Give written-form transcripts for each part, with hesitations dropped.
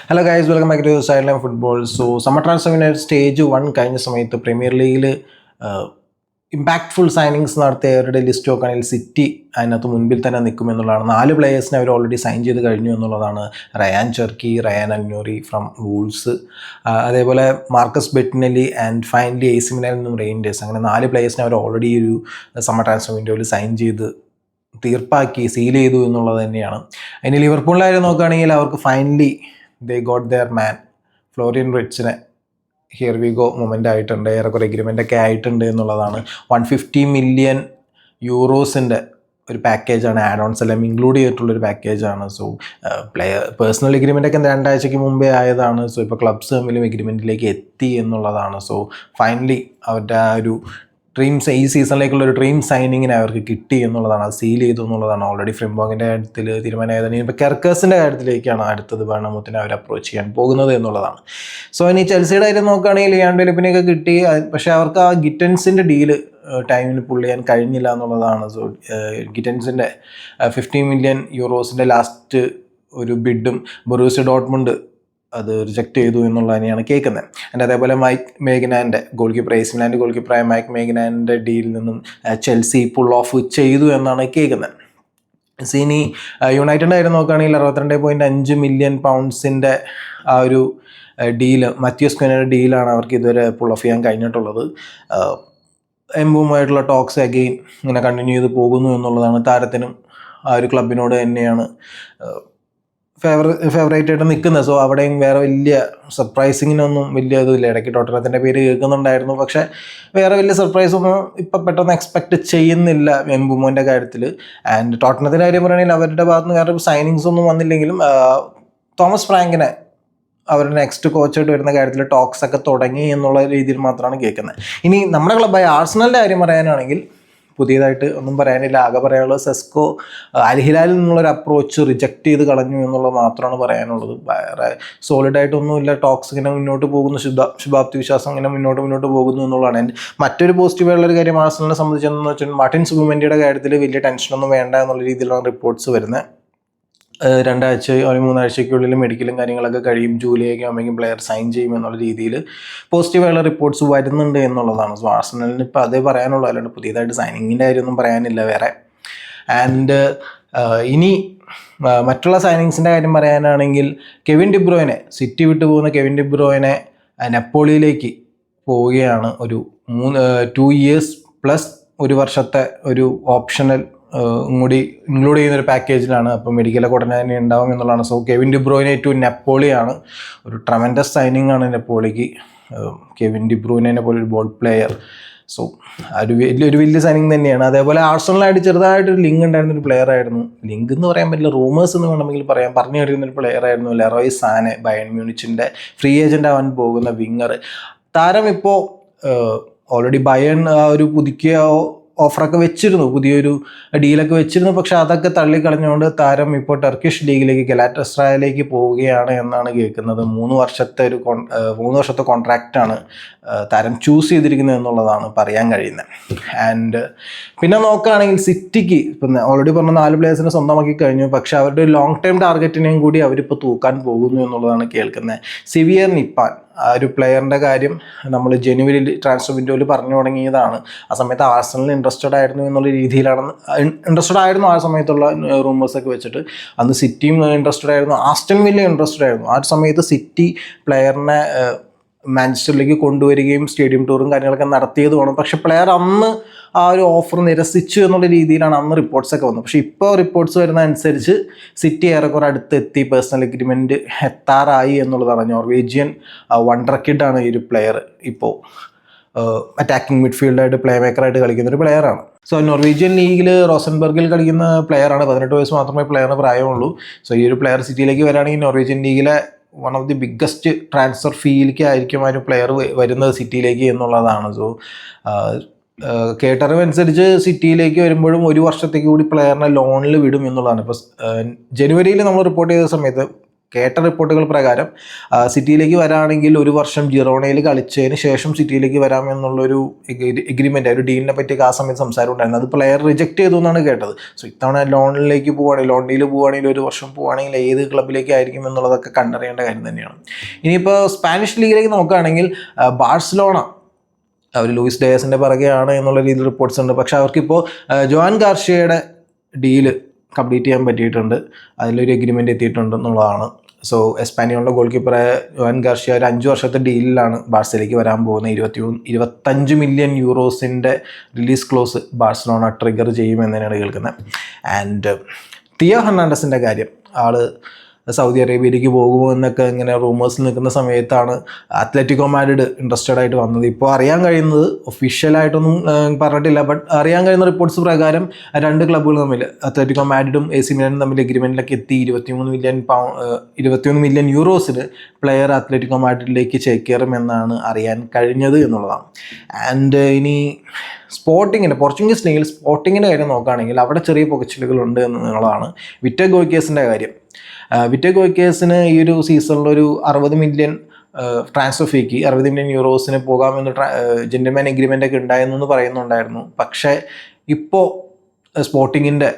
Hello guys, welcome back to sideline football. Summer transfer stage 1 കഴിഞ്ഞ സമയത്ത് premier ലീഗിൽ impactful signings നടത്തിയവരുടെ list നോക്കുകയാണെങ്കിൽ സിറ്റി അതിനകത്ത് മുൻപിൽ തന്നെ നിൽക്കുമെന്നുള്ളതാണ്. 4 പ്ലേയേഴ്സിനെ അവർ ഓൾറെഡി സൈൻ ചെയ്ത് കഴിഞ്ഞു എന്നുള്ളതാണ്. Rayan Cherki, Rayan Ait-Nouri from Wolves, അതേപോലെ Marcus Bettinelli and finally AC മിലാനിൽ നിന്നും റെയിൻഡേഴ്സ്. അങ്ങനെ 4 പ്ലേയേഴ്സിനെ അവർ ഓൾറെഡി ഒരു സമ്മർ ട്രാൻസ്ഫർ വിൻഡോയിൽ സൈൻ ചെയ്ത് തീർപ്പാക്കി സീൽ ചെയ്തു എന്നുള്ളത് തന്നെയാണ്. ഇനി ലിവർപൂളിലായിരുന്നു നോക്കുകയാണെങ്കിൽ അവർക്ക് finally they got their man Florian വിർട്സിനെ ഹിയർ വി ഗോ മൊമെൻ്റ് ആയിട്ടുണ്ട്. ഏറെക്കുറെ എഗ്രിമെൻ്റ് ഒക്കെ ആയിട്ടുണ്ട് എന്നുള്ളതാണ്. 150 മില്യൺ യൂറോസിൻ്റെ ഒരു പാക്കേജാണ്, ആഡ് ഓൺസ് എല്ലാം ഇൻക്ലൂഡ് ചെയ്തിട്ടുള്ളൊരു പാക്കേജാണ്. പേഴ്സണൽ എഗ്രിമെൻ്റ് ഒക്കെ 2 ആഴ്ചയ്ക്ക് മുമ്പേ ആയതാണ്. ഇപ്പോൾ ക്ലബ്സ് തമ്മിലും എഗ്രിമെൻറ്റിലേക്ക് എത്തി എന്നുള്ളതാണ്. ഫൈനലി അവരുടെ ആ ഒരു ഈ സീസണിലേക്കുള്ള ഒരു ഡ്രീം സൈനിങ്ങിനെ അവർക്ക് കിട്ടി എന്നുള്ളതാണ്. അത് സീൽ ചെയ്തു എന്നുള്ളതാണ്. ഓൾറെഡി ഫ്രിംബോങ്ങിൻ്റെ കാര്യത്തിൽ തീരുമാനമായതാണ്. ഇപ്പോൾ കെർക്കേഴ്സിൻ്റെ കാര്യത്തിലേക്കാണ് അടുത്തത് ബേണമൂത്തിനെ അവർ അപ്രോച്ച് ചെയ്യാൻ പോകുന്നത് എന്നുള്ളതാണ്. ഇനി ചെൽസിയുടെ കാര്യം നോക്കുകയാണെങ്കിൽ ലിയാൻഡോ ഡെലിപ്പിനെയൊക്കെ കിട്ടി, പക്ഷേ അവർക്ക് ആ ഗിറ്റൻസിൻ്റെ ഡീല് ടൈമിന് പുള്ള് ചെയ്യാൻ കഴിഞ്ഞില്ല എന്നുള്ളതാണ്. ഗിറ്റൻസിൻ്റെ 50 മില്യൺ യൂറോസിൻ്റെ ലാസ്റ്റ് ഒരു ബിഡും ബൊറൂസിയ ഡോട്ട്മുണ്ട് അത് റിജക്റ്റ് ചെയ്തു എന്നുള്ള തന്നെയാണ് കേൾക്കുന്നത്. ആൻഡ് അതേപോലെ മൈക്ക് മേഗ്നാൻ്റെ ഗോൾ കീപ്പർ, AC മിലാൻ്റെ ഗോൾ കീപ്പറായ മൈക്ക് മേഗ്നാൻ്റെ ഡീലിൽ നിന്നും ചെൽസി പുൾ ഓഫ് ചെയ്തു എന്നാണ് കേൾക്കുന്നത്. ഇനി യുണൈറ്റഡ് ആയിരുന്നു നോക്കുകയാണെങ്കിൽ 62.5 മില്യൺ പൗണ്ട്സിൻ്റെ ആ ഒരു ഡീല്, മത്യൂസ് കുനയുടെ ഡീലാണ് അവർക്ക് ഇതുവരെ പുൾ ഓഫ് ചെയ്യാൻ കഴിഞ്ഞിട്ടുള്ളത്. എംബുമായിട്ടുള്ള ടോക്സ് അഗെയിൻ ഇങ്ങനെ കണ്ടിന്യൂ ചെയ്ത് പോകുന്നു എന്നുള്ളതാണ്. താരത്തിനും ആ ഒരു ക്ലബിനോട് തന്നെയാണ് ഫേവറേറ്റ് ആയിട്ട് നിൽക്കുന്നത്. അവിടെയും വേറെ വലിയ സർപ്രൈസിങ്ങിനൊന്നും വലിയ ഇതില്ല. ഇടയ്ക്ക് ടോട്ടനത്തിൻ്റെ പേര് കേൾക്കുന്നുണ്ടായിരുന്നു, പക്ഷേ വേറെ വലിയ സർപ്രൈസൊന്നും ഇപ്പം പെട്ടെന്ന് എക്സ്പെക്റ്റ് ചെയ്യുന്നില്ല എംബുമോൻ്റെ കാര്യത്തിൽ. ആൻഡ് ടോട്ടനത്തിൻ്റെ കാര്യം പറയുകയാണെങ്കിൽ അവരുടെ ഭാഗത്ത് നിന്ന് വേറെ സൈനിങ്സ് ഒന്നും വന്നില്ലെങ്കിലും തോമസ് ഫ്രാങ്കിനെ അവരുടെ നെക്സ്റ്റ് കോച്ചായിട്ട് വരുന്ന കാര്യത്തിൽ ടോക്സ് ഒക്കെ തുടങ്ങി എന്നുള്ള രീതിയിൽ മാത്രമാണ് കേൾക്കുന്നത്. ഇനി നമ്മുടെ ക്ലബ്ബായ ആഴ്സണലിൻ്റെ കാര്യം പറയാനാണെങ്കിൽ പുതിയതായിട്ട് ഒന്നും പറയാനില്ല. ആകെ പറയാനുള്ളത് സെസ്കോ അൽ ഹിലാലിൽ നിന്നുള്ളൊരു അപ്രോച്ച് റിജക്റ്റ് ചെയ്ത് കളഞ്ഞു എന്നുള്ളത് മാത്രമാണ് പറയാനുള്ളത്. വേറെ സോളിഡായിട്ടൊന്നുമില്ല. ടോക്സ് ഇങ്ങനെ മുന്നോട്ട് പോകുന്നു, ശുഭാപ്തി വിശ്വാസം ഇങ്ങനെ മുന്നോട്ട് പോകുന്നു എന്നുള്ളതാണ്. മറ്റൊരു പോസിറ്റീവായുള്ളൊരു കാര്യം ആഴ്സണലിനെ സംബന്ധിച്ചെന്ന് വെച്ചാൽ മാർട്ടിൻ സുബിമെൻഡിയുടെ കാര്യത്തിൽ വലിയ ടെൻഷനൊന്നും വേണ്ട എന്നുള്ള രീതിയിലാണ് റിപ്പോർട്ട്സ് വരുന്നത്. 2 ആഴ്ച ഒരു 3 ആഴ്ചയ്ക്കുള്ളിൽ മെഡിക്കലും കാര്യങ്ങളൊക്കെ കഴിയും, ജൂലൈ ഒക്കെ ആകുമ്പോഴേക്കും പ്ലെയർ സൈൻ ചെയ്യും എന്നുള്ള രീതിയിൽ പോസിറ്റീവായുള്ള റിപ്പോർട്ട്സ് വരുന്നുണ്ട് എന്നുള്ളതാണ്. ആഴ്സണലിന് ഇപ്പോൾ അതേ പറയാനുള്ളൂ, അല്ലാണ്ട് പുതിയതായിട്ട് സൈനിങ്ങിൻ്റെ കാര്യമൊന്നും പറയാനില്ല വേറെ. ആൻഡ് ഇനി മറ്റുള്ള സൈനിങ്സിൻ്റെ കാര്യം പറയാനാണെങ്കിൽ കെവിൻ ഡിബ്രോയിനെ, സിറ്റി വിട്ടു പോകുന്ന കെവിൻ ഡിബ്രോയിനെ നെപ്പോളിയിലേക്ക് പോവുകയാണ്. ഒരു 2 ഇയേഴ്സ് പ്ലസ് 1 വർഷത്തെ ഒരു ഓപ്ഷണൽ കൂടി ഇൻക്ലൂഡ് ചെയ്യുന്നൊരു പാക്കേജിലാണ്. അപ്പോൾ മെഡിക്കലൊക്കെ ഉടനെ തന്നെ ഉണ്ടാവും എന്നുള്ളതാണ്. കെവിൻ ഡിബ്രോയിനെ ടു നെപ്പോളിയാണ് ഒരു ട്രമൻഡസ് സൈനിങ് ആണ് നെപ്പോളിക്ക്. കെവിൻ ഡിബ്രോയിനെ പോലെ ഒരു ബോൾ പ്ലെയർ, ഒരു വലിയ സൈനിങ് തന്നെയാണ്. അതേപോലെ ആഴ്സണലായിട്ട് ചെറുതായിട്ടൊരു ലിങ്ക് ഉണ്ടായിരുന്നൊരു പ്ലെയർ ആയിരുന്നു, ലിങ്ക് എന്ന് പറയാൻ പറ്റില്ല, റൂമേഴ്സ് എന്ന് വേണമെങ്കിൽ പറഞ്ഞു കേട്ടിരുന്നൊരു പ്ലെയർ ആയിരുന്നു ലെറോയ് സാനെ, ബയൺ മ്യൂണിച്ചിൻ്റെ ഫ്രീ ഏജൻ്റ് ആവാൻ പോകുന്ന വിങ്ങർ. താരം ഇപ്പോൾ ഓൾറെഡി ബയൺ ഒരു പുതുക്കിയ ഓഫറൊക്കെ വെച്ചിരുന്നു, പുതിയൊരു ഡീലൊക്കെ വെച്ചിരുന്നു, പക്ഷെ അതൊക്കെ തള്ളിക്കളഞ്ഞുകൊണ്ട് താരം ഇപ്പോൾ ടർക്കിഷ് ലീഗിലേക്ക് ഗലാറ്റസ്റായിലേക്ക് പോവുകയാണ് എന്നാണ് കേൾക്കുന്നത്. 3 വർഷത്തെ കോൺട്രാക്റ്റാണ് താരം ചൂസ് ചെയ്തിരിക്കുന്നത് എന്നുള്ളതാണ് പറയാൻ കഴിയുന്നത്. ആൻഡ് പിന്നെ നോക്കുകയാണെങ്കിൽ സിറ്റിക്ക് ഇപ്പം ഓൾറെഡി പറഞ്ഞ 4 പ്ലേയേഴ്സിനെ സ്വന്തമാക്കി കഴിഞ്ഞു, പക്ഷെ അവരുടെ ലോങ് ടൈം ടാർഗറ്റിനെയും കൂടി അവരിപ്പോൾ തൂക്കാൻ പോകുന്നു എന്നുള്ളതാണ് കേൾക്കുന്നത്. സിവിയർ നിപ്പാൻ, ആ ഒരു പ്ലെയറിൻ്റെ കാര്യം നമ്മൾ ജനുവരി ട്രാൻസ്ഫർ വിൻഡോയിൽ പറഞ്ഞു തുടങ്ങിയതാണ്. ആ സമയത്ത് ആഴ്സണലിൽ ഇൻട്രസ്റ്റഡ് ആയിരുന്നു എന്നുള്ള രീതിയിലാണ് ആ സമയത്തുള്ള റൂമേഴ്സൊക്കെ വെച്ചിട്ട്. അന്ന് സിറ്റിയും ഇൻട്രസ്റ്റഡ് ആയിരുന്നു, ആസ്റ്റൺ വില്ല ഇൻട്രസ്റ്റഡ് ആയിരുന്നു. ആ ഒരു സമയത്ത് സിറ്റി പ്ലെയറിനെ മാഞ്ചസ്റ്ററിലേക്ക് കൊണ്ടുവരികയും സ്റ്റേഡിയം ടൂറും കാര്യങ്ങളൊക്കെ നടത്തിയതുമാണ്. പക്ഷെ പ്ലെയർ അന്ന് ആ ഒരു ഓഫർ നിരസിച്ചു എന്നുള്ള രീതിയിലാണ് അന്ന് റിപ്പോർട്ട്സൊക്കെ വന്നത്. പക്ഷേ ഇപ്പോൾ റിപ്പോർട്ട്സ് വരുന്ന അനുസരിച്ച് സിറ്റി ഏറെക്കുറെ അടുത്തെത്തി, പേഴ്സണൽ എഗ്രിമെൻറ്റ് എത്താറായി എന്നുള്ളതാണ്. നോർവേജിയൻ വണ്ടർ കിഡാണ് ഈ ഒരു പ്ലെയർ. ഇപ്പോൾ അറ്റാക്കിംഗ് മിഡ്ഫീൽഡായിട്ട് പ്ലേ മേക്കറായിട്ട് കളിക്കുന്ന ഒരു പ്ലെയറാണ്. നോർവേജിയൻ ലീഗിൽ റോസൻബർഗിൽ കളിക്കുന്ന പ്ലെയറാണ്. 18 വയസ്സ് മാത്രമേ പ്ലെയറിന് പ്രായമുള്ളൂ. ഈ ഒരു പ്ലെയർ സിറ്റിയിലേക്ക് വരികയാണെങ്കിൽ നോർവേജിയൻ ലീഗിലെ one of the biggest transfer ഫീയിലേക്ക് ആയിരിക്കും ആ ഒരു പ്ലെയർ വരുന്നത് സിറ്റിയിലേക്ക് എന്നുള്ളതാണ്. കേട്ടറിവനുസരിച്ച് സിറ്റിയിലേക്ക് വരുമ്പോഴും 1 വർഷത്തേക്ക് കൂടി പ്ലെയറിനെ ലോണിൽ വിടും എന്നുള്ളതാണ്. ഇപ്പോൾ ജനുവരിയിൽ നമ്മൾ റിപ്പോർട്ട് ചെയ്ത സമയത്ത് കേട്ട റിപ്പോർട്ടുകൾ പ്രകാരം സിറ്റിയിലേക്ക് വരാണെങ്കിൽ 1 വർഷം ജിറോണയിൽ കളിച്ചതിന് ശേഷം സിറ്റിയിലേക്ക് വരാമെന്നുള്ളൊരു എഗ്രിമെൻ്റ്, ഒരു ഡീലിനെ പറ്റിയൊക്കെ ആ സമയത്ത് സംസാരം ഉണ്ടായിരുന്നു. അത് പ്ലെയർ റിജക്റ്റ് ചെയ്തു എന്നാണ് കേട്ടത്. സോ ഇത്തവണ ലോണിലേക്ക് പോവുകയാണെങ്കിൽ, ലോൺ ഡീൽ പോവുകയാണെങ്കിൽ 1 വർഷം പോവുകയാണെങ്കിൽ ഏത് ക്ലബിലേക്ക് ആയിരിക്കും എന്നുള്ളതൊക്കെ കണ്ടറിയേണ്ട കാര്യം തന്നെയാണ്. ഇനിയിപ്പോൾ സ്പാനിഷ് ലീഗിലേക്ക് നോക്കുകയാണെങ്കിൽ ബാഴ്സലോണ അവർ ലൂയിസ് ഡയസിൻ്റെ പിറകെയാണ് എന്നുള്ള രീതിയിൽ റിപ്പോർട്ട്സ് ഉണ്ട്. പക്ഷേ അവർക്കിപ്പോൾ ജോൻ ഗാർഷ്യയുടെ ഡീല് കംപ്ലീറ്റ് ചെയ്യാൻ പറ്റിയിട്ടുണ്ട്, അതിലൊരു എഗ്രിമെൻ്റ് എത്തിയിട്ടുണ്ട് എന്നുള്ളതാണ്. സോ എസ്പാനിയോളിൻ്റെ ഗോൾ കീപ്പറായ ജോൻ ഗാർഷ്യ ഒരു 5 വർഷത്തെ ഡീലിലാണ് ബാഴ്സയിലേക്ക് വരാൻ പോകുന്നത്. 25 മില്യൺ യൂറോസിൻ്റെ റിലീസ് ക്ലോസ് ബാഴ്സലോണ ട്രിഗർ ചെയ്യുമെന്ന് തന്നെയാണ് കേൾക്കുന്നത്. ആൻഡ് തിയോ ഹെർണാണ്ടസിൻ്റെ കാര്യം, ആള് സൗദി അറേബ്യയിലേക്ക് പോകുമോ എന്നൊക്കെ ഇങ്ങനെ റൂമേഴ്സിൽ നിൽക്കുന്ന സമയത്താണ് അത്ലറ്റിക്കോ മാഡ്രിഡ് ഇൻട്രസ്റ്റഡ് ആയിട്ട് വന്നത്. ഇപ്പോൾ അറിയാൻ കഴിയുന്നത്, ഒഫീഷ്യലായിട്ടൊന്നും പറഞ്ഞിട്ടില്ല, ബട്ട് അറിയാൻ കഴിയുന്ന റിപ്പോർട്ട്സ് പ്രകാരം 2 ക്ലബ്ബുകൾ തമ്മിൽ, അത്ലറ്റിക്കോ മാഡ്രിഡും AC മിലാനും തമ്മിൽ എഗ്രിമെൻറ്റിലൊക്കെ എത്തി 21 മില്യൺ യൂറോസിന് പ്ലെയർ അത്ലറ്റിക്കോ മാഡ്രിഡിലേക്ക് ചേക്കേറുമെന്നാണ് അറിയാൻ കഴിഞ്ഞത് എന്നുള്ളതാണ്. ആൻഡ് ഇനി പോർച്ചുഗീസ് ലീഗിൽ സ്പോർട്ടിങ്ങിൻ്റെ കാര്യം നോക്കുകയാണെങ്കിൽ അവിടെ ചെറിയ പുകച്ചിലുകളുണ്ട് എന്നുള്ളതാണ്. വിറ്റർ ഗോയ്ക്കേസിൻ്റെ കാര്യം. വിറ്റർ ഗോയ്ക്കേസിന് ഈ ഒരു സീസണിലൊരു 60 മില്യൺ ട്രാൻസ്ഫർ ഫീക്ക് 60 മില്യൺ യൂറോസിന് പോകാമെന്ന് ജെന്റിൽമാൻ എഗ്രിമെൻ്റ് ഒക്കെ ഉണ്ടായെന്ന് പറയുന്നുണ്ടായിരുന്നു. പക്ഷേ ഇപ്പോൾ സ്പോർട്ടിങ്ങിൻ്റെ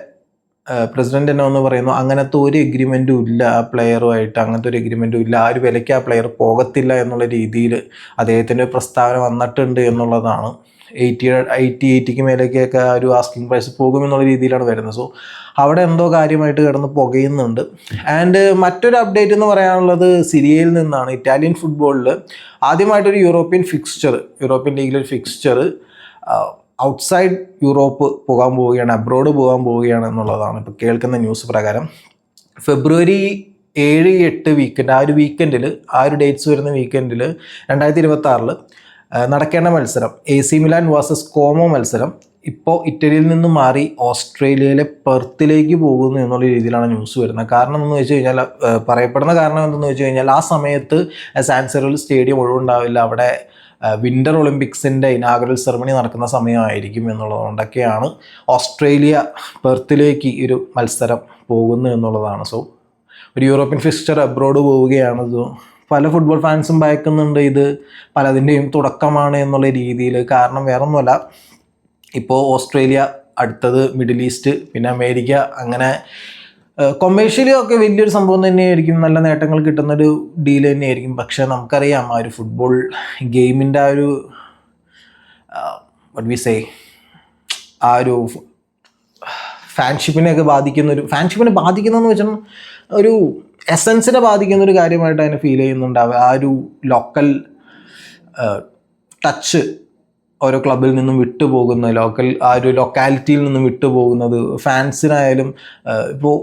പ്രസിഡന്റ് തന്നെ ഒന്ന് പറയുന്നു, അങ്ങനത്തെ ഒരു എഗ്രിമെൻറ്റും ഇല്ല ആ പ്ലെയറുമായിട്ട്, അങ്ങനത്തെ ഒരു എഗ്രിമെൻറ്റും ഇല്ല, ആ ഒരു വിലയ്ക്ക് ആ പ്ലെയർ പോകത്തില്ല എന്നുള്ള രീതിയിൽ അദ്ദേഹത്തിൻ്റെ പ്രസ്താവന വന്നിട്ടുണ്ട് എന്നുള്ളതാണ്. 80 മേലേക്കൊക്കെ ആ ഒരു ആസ്കിങ് പ്രൈസ് പോകുമെന്നുള്ള രീതിയിലാണ് വരുന്നത്. സോ അവിടെ എന്തോ കാര്യമായിട്ട് കിടന്ന് പുകയുന്നുണ്ട്. ആൻഡ് മറ്റൊരു അപ്ഡേറ്റ് എന്ന് പറയാനുള്ളത് സിരിയയിൽ നിന്നാണ്. ഇറ്റാലിയൻ ഫുട്ബോളിൽ ആദ്യമായിട്ടൊരു യൂറോപ്യൻ ലീഗിലൊരു ഫിക്സ്ചർ ഔട്ട്സൈഡ് യൂറോപ്പ് പോകാൻ പോവുകയാണ്, അബ്രോഡ് പോകാൻ പോവുകയാണ് എന്നുള്ളതാണ് ഇപ്പോൾ കേൾക്കുന്ന ന്യൂസ് പ്രകാരം. ഫെബ്രുവരി 7-8 വീക്കെൻഡ്, ആ ഒരു വീക്കെൻഡിൽ, ആ ഒരു ഡേറ്റ്സ് വരുന്ന വീക്കെൻഡിൽ 2026 നടക്കേണ്ട മത്സരം AC മിലാൻ വേഴ്സസ് കോമോ മത്സരം ഇപ്പോൾ ഇറ്റലിയിൽ നിന്ന് മാറി ഓസ്ട്രേലിയയിലെ പെർത്തിലേക്ക് പോകുന്നു എന്നുള്ള രീതിയിലാണ് ന്യൂസ് വരുന്നത്. കാരണം എന്തെന്ന് വെച്ച് കഴിഞ്ഞാൽ, പറയപ്പെടുന്ന കാരണം എന്തെന്ന് വെച്ച് കഴിഞ്ഞാൽ, ആ സമയത്ത് സാൻസിറോയിൽ സ്റ്റേഡിയം ഒഴിവുണ്ടാവില്ല, അവിടെ വിൻ്റർ ഒളിമ്പിക്സിൻ്റെ ഇനാഗറൽ സെറമണി നടക്കുന്ന സമയമായിരിക്കും എന്നുള്ളതുകൊണ്ടൊക്കെയാണ് ഓസ്ട്രേലിയ പെർത്തിലേക്ക് ഒരു മത്സരം പോകുന്നു എന്നുള്ളതാണ്. സോ ഒരു യൂറോപ്യൻ ഫിക്സ്ചർ അബ്രോഡ് പോവുകയാണ്. പല ഫുട്ബോൾ ഫാൻസും ഭയക്കുന്നുണ്ട് ഇത് പലതിൻ്റെയും തുടക്കമാണ് എന്നുള്ള രീതിയിൽ. കാരണം വേറൊന്നുമല്ല, ഇപ്പോൾ ഓസ്ട്രേലിയ, അടുത്തത് മിഡിൽ ഈസ്റ്റ്, പിന്നെ അമേരിക്ക, അങ്ങനെ കൊമേഴ്ഷ്യലി ഒക്കെ വലിയൊരു സംഭവം തന്നെയായിരിക്കും, നല്ല നേട്ടങ്ങൾ കിട്ടുന്നൊരു ഡീൽ തന്നെയായിരിക്കും. പക്ഷേ നമുക്കറിയാം ആ ഒരു ഫുട്ബോൾ ഗെയിമിൻ്റെ ആ ഒരു ആ ഒരു ഫാൻഷിപ്പിനെ ബാധിക്കുന്നതെന്ന് വെച്ചാൽ ഒരു എസൻസിനെ ബാധിക്കുന്ന ഒരു കാര്യമായിട്ട് അതിനെ ഫീൽ ചെയ്യുന്നുണ്ടാവുക. ആ ഒരു ലോക്കൽ ടച്ച് ഓരോ ക്ലബിൽ നിന്നും വിട്ടുപോകുന്ന, ആ ഒരു ലൊക്കാലിറ്റിയിൽ നിന്നും വിട്ടുപോകുന്നത് ഫാൻസിനായാലും, ഇപ്പോൾ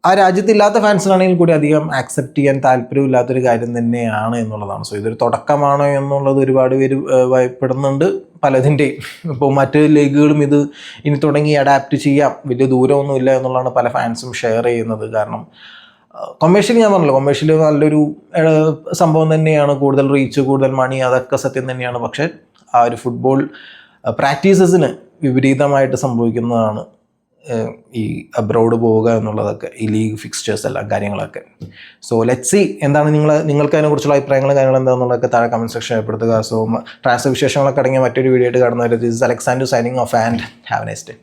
ആ രാജ്യത്തില്ലാത്ത ഫാൻസിനാണെങ്കിൽ കൂടി അധികം ആക്സെപ്റ്റ് ചെയ്യാൻ താല്പര്യമില്ലാത്തൊരു കാര്യം തന്നെയാണ് എന്നുള്ളതാണ്. സോ ഇതൊരു തുടക്കമാണോ എന്നുള്ളത് ഒരുപാട് പേര് ഭയപ്പെടുന്നുണ്ട് പലതിൻ്റെയും. ഇപ്പോൾ മറ്റ് ലീഗുകളും ഇത് ഇനി തുടങ്ങി അഡാപ്റ്റ് ചെയ്യാം, വലിയ ദൂരമൊന്നുമില്ല എന്നുള്ളതാണ് പല ഫാൻസും ഷെയർ ചെയ്യുന്നത്. കാരണം കൊമേഴ്ഷ്യലി ഞാൻ പറഞ്ഞല്ലോ, കൊമേഴ്ഷ്യലി നല്ലൊരു സംഭവം തന്നെയാണ്, കൂടുതൽ റീച്ച്, കൂടുതൽ മണി, അതൊക്കെ സത്യം തന്നെയാണ്. പക്ഷേ ആ ഒരു ഫുട്ബോൾ പ്രാക്ടീസസിന് വിപരീതമായിട്ട് സംഭവിക്കുന്നതാണ് ഈ അബ്രോഡ് പോവുക എന്നുള്ളതൊക്കെ, ഈ ലീഗ് ഫിക്സ്ചേഴ്സ് എല്ലാം കാര്യങ്ങളൊക്കെ. സോ ലെറ്റ്സ് സീ എന്താണ് നിങ്ങൾക്ക് അതിനെക്കുറിച്ചുള്ള അഭിപ്രായങ്ങളും കാര്യങ്ങളും എന്താണെന്നുള്ളതൊക്കെ താഴെ കമൻറ്റ് സെക്ഷൻ ഏർപ്പെടുത്തുക. സോ ട്രാൻസ്ഫർ വിശേഷങ്ങളൊക്കെ അടങ്ങിയ മറ്റൊരു വീഡിയോ ആയിട്ട് കാണുന്നവർ, this is Alexander signing off and have A nice day.